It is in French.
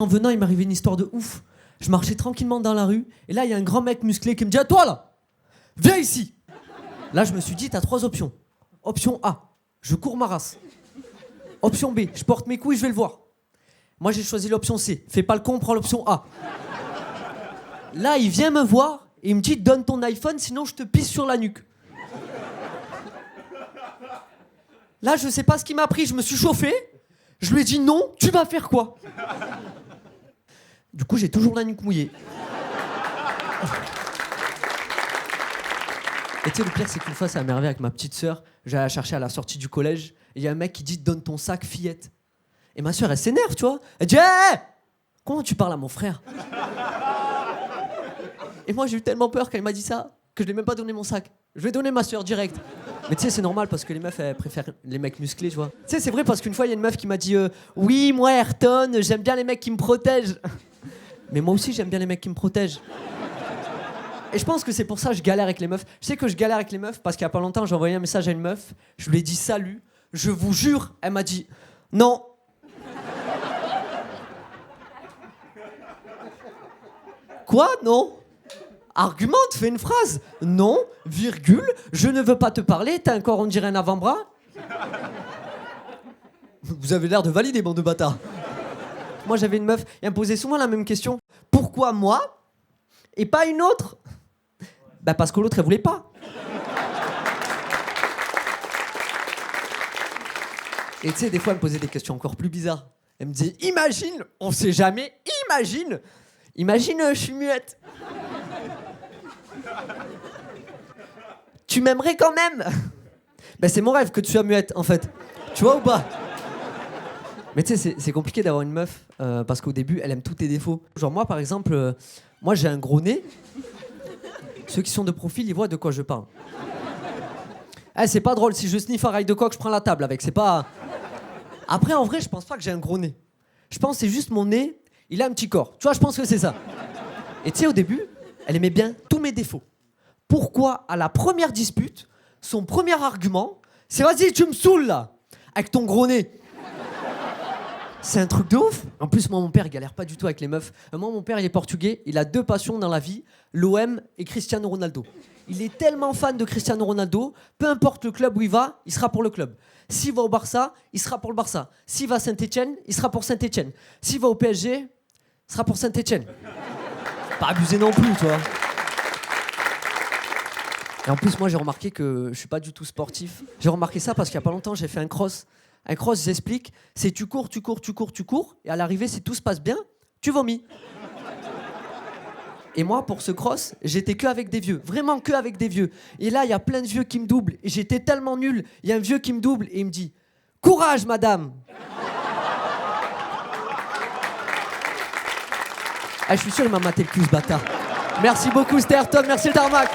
En venant, il m'arrivait une histoire de ouf. Je marchais tranquillement dans la rue, et là, il y a un grand mec musclé qui me dit « À toi, là, viens ici !» Là, je me suis dit « T'as 3 options. Option A, je cours ma race. Option B, je porte mes couilles, je vais le voir. » Moi, j'ai choisi l'option C. Fais pas le con, prends l'option A. Là, il vient me voir, et il me dit « Donne ton iPhone, sinon je te pisse sur la nuque. » Là, je sais pas ce qui m'a pris, je me suis chauffé. Je lui ai dit « Non, tu vas faire quoi ?» Du coup, j'ai toujours la nuque mouillée. Et tu sais, le pire, c'est qu'une fois, ça m'est arrivé avec ma petite sœur. J'allais la chercher à la sortie du collège. Et il y a un mec qui dit « Donne ton sac, fillette. » Et ma sœur, elle s'énerve, tu vois. Elle dit « Hey, comment tu parles à mon frère ?» Et moi, j'ai eu tellement peur quand il m'a dit ça que je lui ai même pas donné mon sac. Je lui ai donné ma sœur direct. Mais tu sais, c'est normal parce que les meufs, elles préfèrent les mecs musclés, tu vois. Tu sais, c'est vrai parce qu'une fois, il y a une meuf qui m'a dit oui, moi, Ayrton, j'aime bien les mecs qui me protègent. Mais moi aussi, j'aime bien les mecs qui me protègent. Et je pense que c'est pour ça que je galère avec les meufs. Je sais que je galère avec les meufs parce qu'il y a pas longtemps, j'ai envoyé un message à une meuf. Je lui ai dit salut. Je vous jure, elle m'a dit non. Quoi, non? Argumente, fais une phrase. Non, virgule, je ne veux pas te parler, t'as un corps, on dirait un avant-bras. Vous avez l'air de valider, bande de bâtards. Moi, j'avais une meuf, et elle me posait souvent la même question. Pourquoi moi et pas une autre? Bah parce que l'autre, elle voulait pas. Et tu sais, des fois, elle me posait des questions encore plus bizarres. Elle me disait, imagine, on sait jamais, imagine, je suis muette. Tu m'aimerais quand même? Ben c'est mon rêve que tu sois muette, en fait. Tu vois ou pas? Mais tu sais, c'est compliqué d'avoir une meuf parce qu'au début, elle aime tous tes défauts. Genre moi, par exemple, moi j'ai un gros nez. Ceux qui sont de profil, ils voient de quoi je parle. Eh, c'est pas drôle, si je sniffe un rail de coque, je prends la table avec, c'est pas... Après, en vrai, je pense pas que j'ai un gros nez. Je pense que c'est juste mon nez, il a un petit corps. Tu vois, je pense que c'est ça. Et tu sais, au début, elle aimait bien tous mes défauts. Pourquoi, à la première dispute, son premier argument, c'est « Vas-y, tu me saoules, là, avec ton gros nez !» C'est un truc de ouf. En plus, moi, mon père, il galère pas du tout avec les meufs. Moi, mon père, il est portugais. Il a 2 passions dans la vie, l'OM et Cristiano Ronaldo. Il est tellement fan de Cristiano Ronaldo, peu importe le club où il va, il sera pour le club. S'il va au Barça, il sera pour le Barça. S'il va à Saint-Etienne, il sera pour Saint-Etienne. S'il va au PSG, il sera pour Saint-Etienne. Pas abusé non plus, tu vois. Et en plus, moi, j'ai remarqué que je suis pas du tout sportif. J'ai remarqué ça parce qu'il y a pas longtemps, j'ai fait un cross. Un cross, j'explique, c'est tu cours, et à l'arrivée, si tout se passe bien, tu vomis. Et moi, pour ce cross, j'étais que avec des vieux. Vraiment que avec des vieux. Et là, il y a plein de vieux qui me doublent. Et j'étais tellement nul. Il y a un vieux qui me double et il me dit « Courage, madame !» Ah, je suis sûr, il m'a maté le cul, ce bâtard. Merci beaucoup, c'était Ayrton. Merci le tarmac.